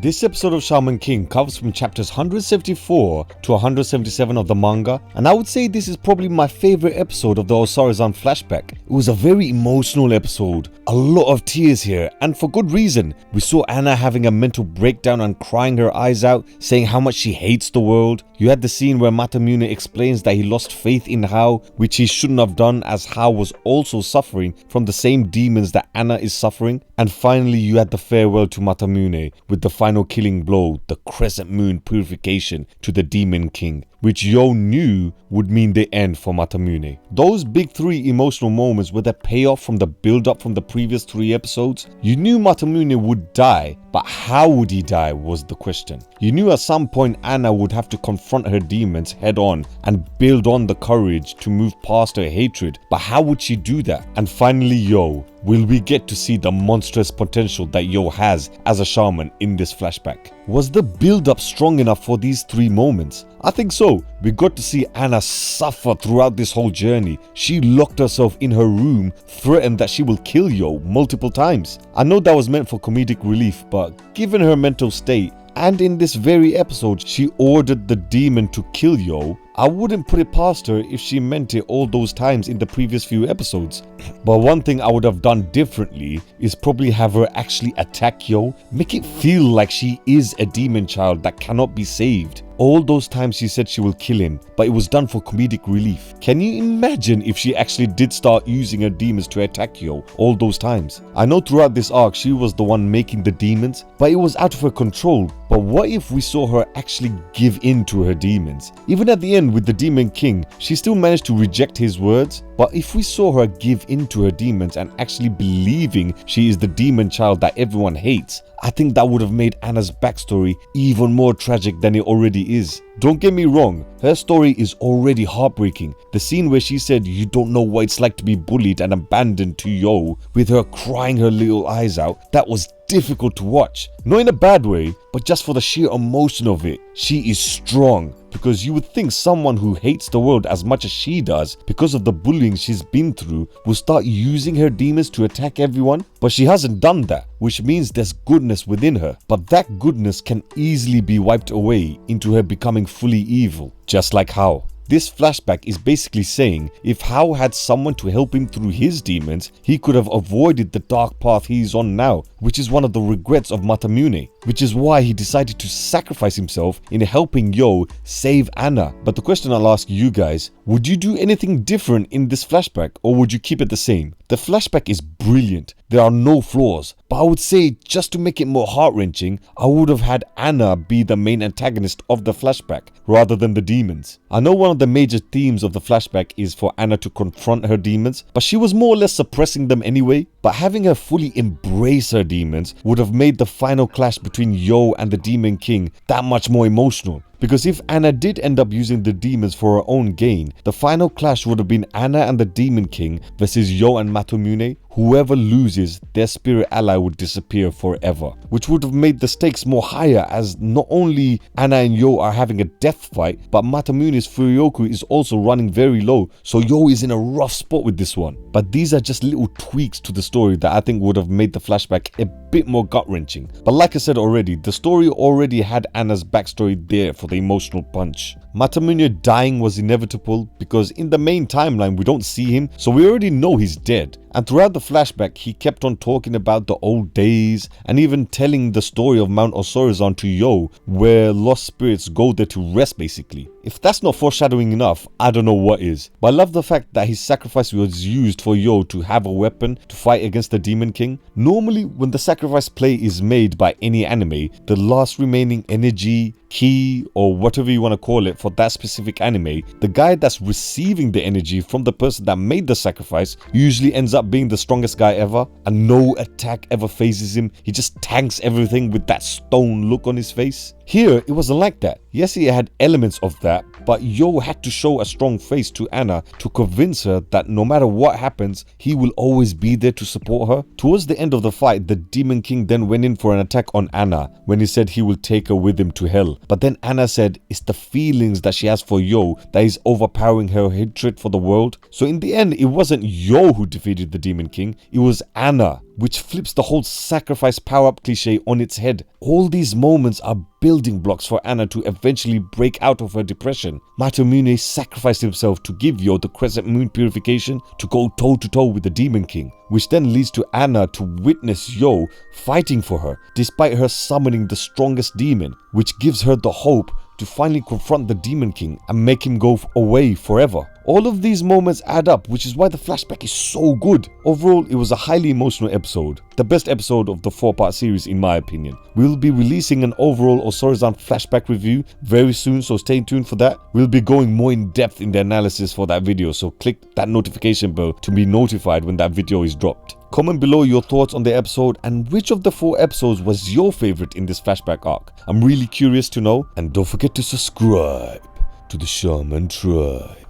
This episode of Shaman King covers from chapters 174 to 177 of the manga, and I would say this is probably my favorite episode of the Osorezan flashback. It was a very emotional episode, a lot of tears here, and for good reason. We saw Anna having a mental breakdown and crying her eyes out, saying how much she hates the world. You had the scene where Matamune explains that he lost faith in Hao, which he shouldn't have done as Hao was also suffering from the same demons that Anna is suffering. And finally you had the farewell to Matamune with the final killing blow, the crescent moon purification to the Demon King, which Yo knew would mean the end for Matamune. Those big three emotional moments were the payoff from the build-up from the previous 3 episodes. You knew Matamune would die, but how would he die was the question. You knew at some point Anna would have to confront her demons head on and build on the courage to move past her hatred, but how would she do that? And finally Yo. Will we get to see the monstrous potential that Yo has as a shaman in this flashback? Was the build-up strong enough for these 3 moments? I think so. We got to see Anna suffer throughout this whole journey. She locked herself in her room, threatened that she will kill Yo multiple times. I know that was meant for comedic relief, but given her mental state, and in this very episode she ordered the demon to kill Yo, I wouldn't put it past her if she meant it all those times in the previous few episodes. But one thing I would have done differently is probably have her actually attack Yo, make it feel like she is a demon child that cannot be saved. All those times she said she will kill him, but it was done for comedic relief. Can you imagine if she actually did start using her demons to attack Yo all those times? I know throughout this arc she was the one making the demons, but it was out of her control. But what if we saw her actually give in to her demons? Even at the end with the Demon King, she still managed to reject his words. But if we saw her give in to her demons and actually believing she is the demon child that everyone hates, I think that would have made Anna's backstory even more tragic than it already is. Don't get me wrong, her story is already heartbreaking. The scene where she said you don't know what it's like to be bullied and abandoned to Yo, with her crying her little eyes out, that was difficult to watch. Not in a bad way, but just for the sheer emotion of it. She is strong, because you would think someone who hates the world as much as she does because of the bullying she's been through will start using her demons to attack everyone, but she hasn't done that, which means there's goodness within her. But that goodness can easily be wiped away into her becoming fully evil, just like Hao. This flashback is basically saying if Hao had someone to help him through his demons, he could have avoided the dark path he's on now, which is one of the regrets of Matamune, which is why he decided to sacrifice himself in helping Yo save Anna. But the question I'll ask you guys, would you do anything different in this flashback, or would you keep it the same? The flashback is brilliant, there are no flaws, but I would say just to make it more heart-wrenching, I would have had Anna be the main antagonist of the flashback rather than the demons. I know one of the major themes of the flashback is for Anna to confront her demons, but she was more or less suppressing them anyway. But having her fully embrace her demons would have made the final clash between Yo and the Demon King that much more emotional. Because if Anna did end up using the demons for her own gain, the final clash would have been Anna and the Demon King versus Yo and Matamune. Whoever loses, their spirit ally would disappear forever, which would have made the stakes more higher, as not only Anna and Yo are having a death fight, but Matamune's Furyoku is also running very low, so Yo is in a rough spot with this one. But these are just little tweaks to the story that I think would have made the flashback a bit more gut-wrenching. But like I said already, the story already had Anna's backstory there for the emotional punch. Matamune dying was inevitable because in the main timeline we don't see him, so we already know he's dead. And throughout the flashback he kept on talking about the old days and even telling the story of Mount Osorezan to Yo, where lost spirits go there to rest basically. If that's not foreshadowing enough, I don't know what is. But I love the fact that his sacrifice was used for Yo to have a weapon to fight against the Demon King. Normally when the sacrifice play is made by any anime, the last remaining energy, ki, or whatever you want to call it for that specific anime, the guy that's receiving the energy from the person that made the sacrifice usually ends up being the strongest guy ever, and no attack ever phases him. He just tanks everything with that stone look on his face. Here, it wasn't like that. Yes, it had elements of that, but Yo had to show a strong face to Anna to convince her that no matter what happens, he will always be there to support her. Towards the end of the fight, the Demon King then went in for an attack on Anna when he said he will take her with him to hell. But then Anna said it's the feelings that she has for Yo that is overpowering her hatred for the world. So in the end, it wasn't Yo who defeated defeated the Demon King. It was Anna, which flips the whole sacrifice power-up cliche on its head. All these moments are building blocks for Anna to eventually break out of her depression. Matamune sacrificed himself to give Yo the Crescent Moon purification to go toe-to-toe with the Demon King, which then leads to Anna to witness Yo fighting for her, despite her summoning the strongest demon, which gives her the hope to finally confront the Demon King and make him go away forever. All of these moments add up, which is why the flashback is so good. Overall, it was a highly emotional episode. The best episode of the 4-part series in my opinion. We'll be releasing an overall Osorezan flashback review very soon, so stay tuned for that. We'll be going more in depth in the analysis for that video, so click that notification bell to be notified when that video is dropped. Comment below your thoughts on the episode and which of the 4 episodes was your favorite in this flashback arc. I'm really curious to know, and don't forget to subscribe to the Shaman Tribe.